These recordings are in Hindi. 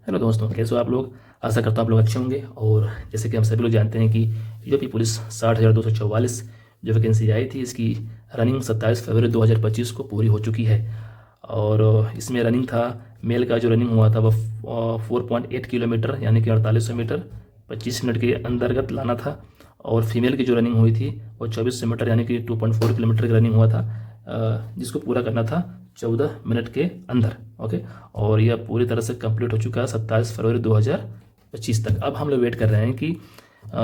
हेलो दोस्तों, कैसे हो आप लोग। आशा करता हूँ आप लोग अच्छे होंगे। और जैसे कि हम सभी लोग जानते हैं कि यूपी पुलिस 60,244 जो वैकेंसी आई थी, इसकी रनिंग 27 फरवरी 2025 को पूरी हो चुकी है। और इसमें रनिंग था, मेल का जो रनिंग हुआ था वह 4.8 किलोमीटर यानी कि 4800 मीटर 25 मिनट के अंतर्गत लाना था। और फीमेल की जो रनिंग हुई थी वो 2400 मीटर यानी कि 2.4 किलोमीटर की रनिंग हुआ था, जिसको पूरा करना था 14 मिनट के अंदर। ओके। और यह पूरी तरह से कंप्लीट हो चुका है 27 फरवरी 2025 तक। अब हम लोग वेट कर रहे हैं कि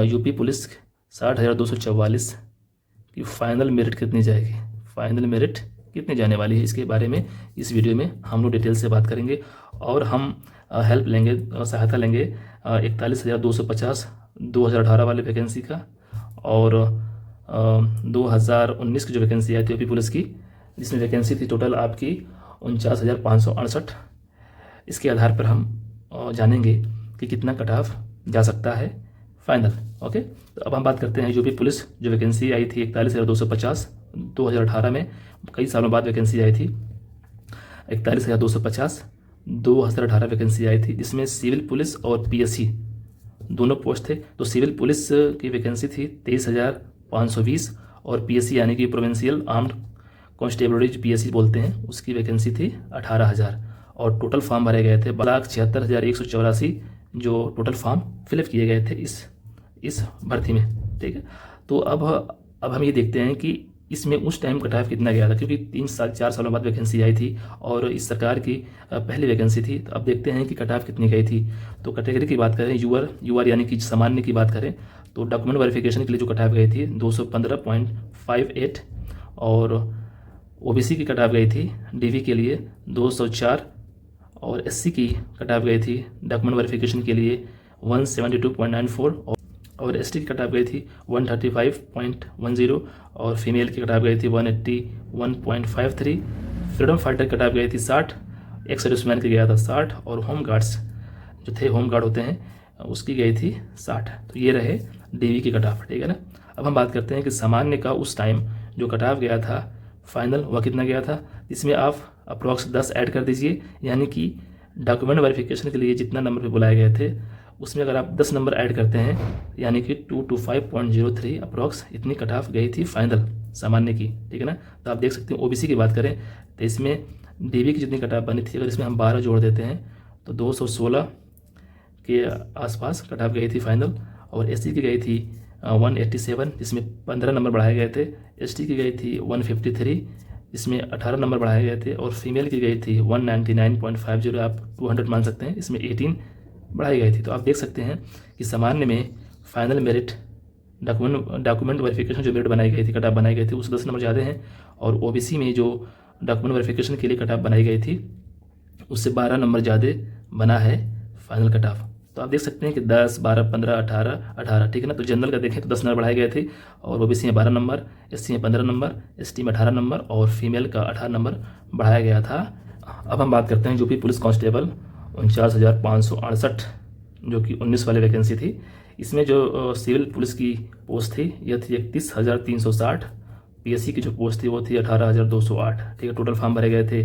यूपी पुलिस 60,244 की फाइनल मेरिट कितनी जाएगी, फाइनल मेरिट कितनी जाने वाली है, इसके बारे में इस वीडियो में हम लोग डिटेल से बात करेंगे। और हम हेल्प लेंगे, सहायता लेंगे 41,250 2018 वाले वैकेंसी का, और 2019 की जो वैकेंसी आई थी यूपी पुलिस की, जिसमें वैकेंसी थी टोटल आपकी 49,568। इसके आधार पर हम जानेंगे कि कितना कट ऑफ जा सकता है फाइनल। ओके। तो अब हम बात करते हैं यूपी पुलिस जो वैकेंसी आई थी 41,250 2018 में, कई सालों बाद वैकेंसी आई थी 41,250 2018 वैकेंसी आई थी, जिसमें सिविल पुलिस और पीएससी दोनों पोस्ट थे। तो सिविल पुलिस की वैकेंसी थी 23,520 और पीएससी यानी कि प्रोविंशियल आर्म्ड कांस्टेबलरी पीएससी बोलते हैं, उसकी वैकेंसी थी 18,000। और टोटल फॉर्म भरे गए थे 1,76,184 जो टोटल फॉर्म फिलअप किए गए थे इस भर्ती में। ठीक है। तो अब हम ये देखते हैं कि इसमें उस टाइम कट ऑफ कितना गया था, क्योंकि 3 साल 4 सालों बाद वैकेंसी आई थी और इस सरकार की पहली वैकेंसी थी। तो अब देखते हैं कि कट ऑफ कितनी गई थी। तो कैटेगरी की बात करें, यूआर यानी कि सामान्य की बात करें, तो डॉक्यूमेंट वेरिफिकेशन के लिए जो कट ऑफ गई थी 215.58, और ओबीसी की कट ऑफ गई थी डीवी के लिए 204, और एससी की कट ऑफ गई थी डॉक्यूमेंट वेरिफिकेशन के लिए 172.94, और एसटी की कट ऑफ गई थी 135.10, और फीमेल की कट ऑफ गई थी 181.53। फ्रीडम फाइटर की कट ऑफ गई थी 60, एक्स सर्विसमैन की गया था 60, और होम गार्ड्स जो थे, होम गार्ड होते हैं, उसकी गई थी 60। तो ये रहे डीवी की कट ऑफ। ठीक है ना। अब हम बात करते हैं कि सामान्य का उस टाइम जो कट ऑफ गया था फाइनल, वह कितना गया था। इसमें आप अप्रॉक्स 10 ऐड कर दीजिए, यानी कि डॉक्यूमेंट वेरिफिकेशन के लिए जितना नंबर पे बुलाए गए थे उसमें अगर आप 10 नंबर ऐड करते हैं, यानी कि 225.03 अप्रॉक्स इतनी कट ऑफ गई थी फाइनल सामान्य की। ठीक है ना। तो आप देख सकते हैं ओबीसी की बात करें तो इसमें डीवी की जितनी कट ऑफ बनी थी, अगर इसमें हम 12 जोड़ देते हैं तो 216 के आसपास कट ऑफ गई थी फाइनल। और एससी की गई थी 187, जिसमें 15 नंबर बढ़ाए गए थे। एसटी की गई थी 153, इसमें 18 नंबर बढ़ाए गए थे। और फीमेल की गई थी 199.50, आप 200 मान सकते हैं, इसमें 18 बढ़ाई गई थी। तो आप देख सकते हैं कि सामान्य में फाइनल मेरिट डॉक्यूमेंट वेरिफिकेशन जो मेरिट बनाई गई थी, कट ऑफ बनाई गई थी, उससे 10 नंबर ज़्यादा हैं। और ओबीसी में जो डॉक्यूमेंट वेरिफिकेशन के लिए कट ऑफ बनाई गई थी उससे 12 नंबर ज़्यादा बना है फाइनल कट ऑफ। तो आप देख सकते हैं कि 10, 12, 15, 18। ठीक है ना। तो जनरल का देखें तो 10 नंबर बढ़ाए गए थे, और ओबीसी में 12 नंबर, एससी में 15 नंबर, एसटी में 18 नंबर, और फीमेल का 18 नंबर बढ़ाया गया था। अब हम बात करते हैं यूपी पुलिस कांस्टेबल 49,568 जो कि 19 वाली वैकेंसी थी। इसमें जो सिविल पुलिस की पोस्ट थी यह थी 31,360। पीएससी की जो पोस्ट थी वो थी 18,208। ठीक है। टोटल फॉर्म भरे गए थे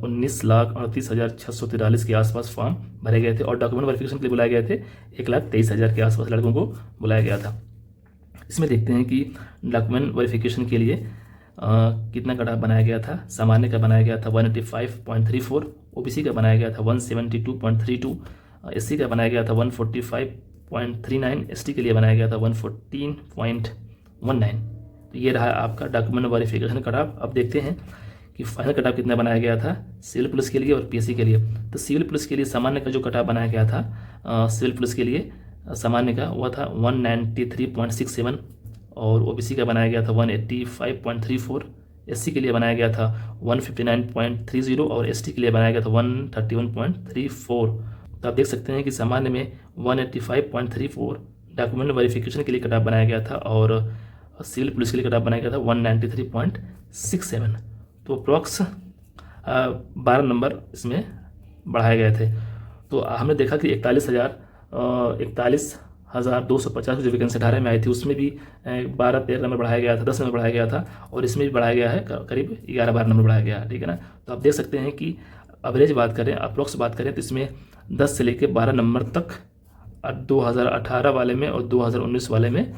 19,38,643 के आसपास फॉर्म भरे गए थे। और डॉक्यूमेंट वेरिफिकेशन के लिए बुलाए गए थे 1,23,000 के आसपास लड़कों को बुलाया गया था। इसमें देखते हैं कि डॉक्यूमेंट वेरिफिकेशन के लिए कितना कट ऑफ बनाया गया था। सामान्य का बनाया गया था 185.34, ओबीसी का बनाया गया था 172.32, एससी का बनाया गया था 145.39, एसटी के लिए बनाया गया था 114.19। तो ये रहा आपका डॉक्यूमेंट वेरिफिकेशन कट ऑफ। अब देखते हैं कि फाइनल कट ऑफ कितना बनाया गया था सिविल पुलिस के लिए और पीएससी के लिए। तो सिविल पुलिस के लिए सामान्य का जो कट ऑफ बनाया गया था सिविल पुलिस के लिए सामान्य का वह था 193.67, और ओबीसी का बनाया गया था 185.34, एससी के लिए बनाया गया था 159.30, और एसटी के लिए बनाया गया था 131.34। तो आप देख सकते हैं कि सामान्य में 185.34 डॉक्यूमेंट वेरिफिकेशन के लिए कट ऑफ बनाया गया था, और सिविल पुलिस के लिए कट ऑफ बनाया गया था 193.67। तो अप्रॉक्स 12 नंबर इसमें बढ़ाए गए थे। तो हमने देखा कि 41,250 जो वैकेंसी 18 में आई थी उसमें भी 12-13 नंबर बढ़ाया गया था, 10 नंबर बढ़ाया गया था, और इसमें भी बढ़ाया गया है करीब 11-12 नंबर बढ़ाया गया है। ठीक है ना। तो आप देख सकते हैं कि एवरेज बात करें, अप्रोक्स बात करें तो इसमें 10 से लेकर 12 नंबर तक 2018 वाले में और 2019 वाले में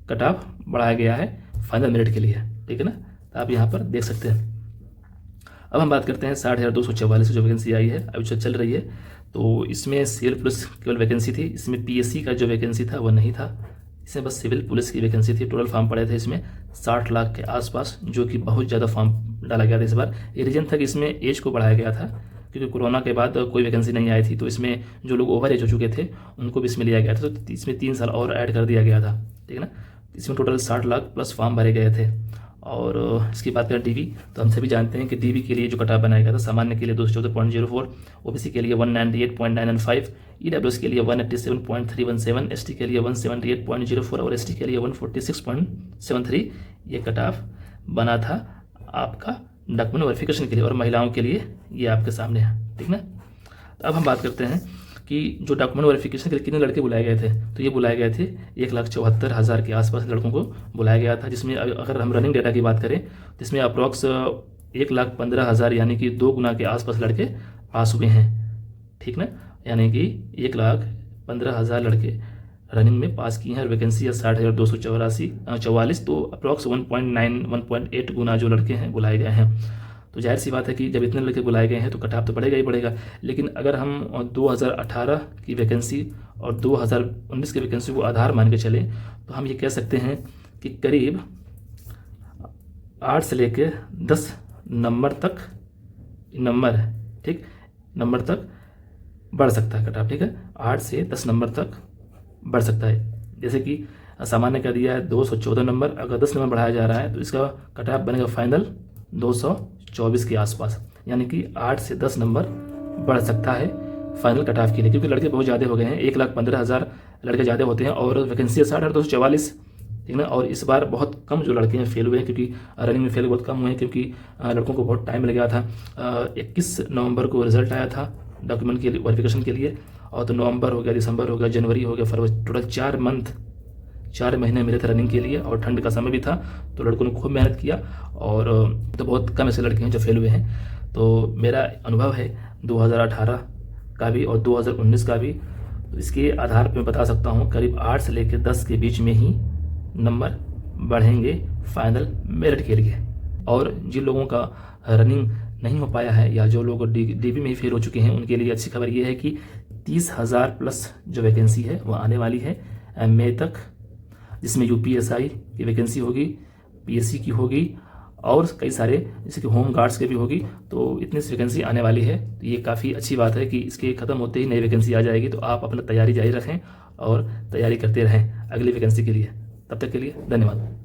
कट ऑफ बढ़ाया गया है फाइनल मेरिट के लिए, ठीक है ना। तो आप यहाँ पर देख सकते हैं। अब हम बात करते हैं 60,244 जो वैकेंसी आई है अभी जो चल रही है, तो इसमें सिविल पुलिस केवल वैकेंसी थी, इसमें पीएससी का जो वैकेंसी था वो नहीं था, इसमें बस सिविल पुलिस की वैकेंसी थी। टोटल फॉर्म पड़े थे इसमें 60 लाख के आसपास, जो कि बहुत ज़्यादा फॉर्म डाला गया था इस बार। ये रीजन था कि इसमें एज को बढ़ाया गया था, क्योंकि कोरोना के बाद कोई वैकेंसी नहीं आई थी, तो इसमें जो लोग ओवर एज हो चुके थे उनको भी इसमें लिया गया था, तो इसमें 3 साल और ऐड कर दिया गया था, ठीक है ना। इसमें टोटल 60 लाख प्लस फॉर्म भरे गए थे। और इसकी बात करें डीबी, तो हम सभी जानते हैं कि डीबी के लिए जो कट ऑफ बनाया गया था, सामान्य के लिए 214.04, ओबीसी के लिए 198.995, ईडब्ल्यूएस के लिए 187.317, एसटी के लिए 178.04 और एसटी के लिए 146.73 ये कट ऑफ बना था आपका डॉक्यूमेंट वेरिफिकेशन के लिए, और महिलाओं के लिए ये आपके सामने है, ठीक ना। तो अब हम बात करते हैं कि जो डॉक्यूमेंट वेरिफिकेशन के लिए कितने लड़के बुलाए गए थे, तो ये बुलाए गए थे 1,74,000 के आसपास लड़कों को बुलाया गया था, जिसमें अगर हम रनिंग डेटा की बात करें तो इसमें अप्रॉक्स 1,15,000 यानी कि 2 गुना के आसपास लड़के पास हुए हैं, ठीक ना। यानी कि 1,15,000 लड़के रनिंग में पास किए हैं और वैकेंसी है 60,244, तो अप्रॉक्स 1.8 गुना जो लड़के हैं बुलाए गए हैं। तो जाहिर सी बात है कि जब इतने लड़के बुलाए गए हैं तो कट ऑफ तो बढ़ेगा ही बढ़ेगा। लेकिन अगर हम 2018 की वैकेंसी और 2019 की वैकेंसी को आधार मान के चलें तो हम ये कह सकते हैं कि करीब 8 से लेकर 10 नंबर तक नंबर है, ठीक, नंबर तक बढ़ सकता है कट ऑफ, ठीक है। 8 से 10 नंबर तक बढ़ सकता है। जैसे कि सामान्य का दिया है 214 नंबर, अगर 10 नंबर बढ़ाया जा रहा है तो इसका कट ऑफ बनेगा फाइनल 224 के आसपास, यानी कि 8 से 10 नंबर बढ़ सकता है फाइनल कट ऑफ के लिए, क्योंकि लड़के बहुत ज़्यादा हो गए हैं। 1,15,000 लड़के ज़्यादा होते हैं और वैकेंसी है 60,244, ठीक ना। और इस बार बहुत कम जो लड़के हैं फेल हुए हैं, क्योंकि रनिंग में फेल बहुत कम हुए हैं, क्योंकि लड़कों को बहुत टाइम लगा था। 21 नवंबर को रिजल्ट आया था डॉक्यूमेंट के लिए वेरिफिकेशन के लिए, और तो नवंबर हो गया, दिसंबर हो गया, जनवरी हो गया, फरवरी, टोटल 4 महीने मिले थे रनिंग के लिए, और ठंड का समय भी था, तो लड़कों ने खूब मेहनत किया। और तो बहुत कम ऐसे लड़के हैं जो फेल हुए हैं। तो मेरा अनुभव है 2018 का भी और 2019 का भी, तो इसके आधार पर मैं बता सकता हूँ करीब 8 से लेकर 10 के बीच में ही नंबर बढ़ेंगे फाइनल मेरिट के लिए। और जिन लोगों का रनिंग नहीं हो पाया है या जो लोग डीबी में ही फेल हो चुके हैं, उनके लिए अच्छी खबर ये है कि 30,000 प्लस जो वैकेंसी है वो आने वाली है मई तक, जिसमें यूपीएसआई की वैकेंसी होगी, पीएससी की होगी और कई सारे जैसे कि होम गार्ड्स के भी होगी। तो इतनी सी वैकेंसी आने वाली है, तो ये काफ़ी अच्छी बात है कि इसके ख़त्म होते ही नई वैकेंसी आ जाएगी। तो आप अपना तैयारी जारी रखें और तैयारी करते रहें अगली वैकेंसी के लिए। तब तक के लिए धन्यवाद।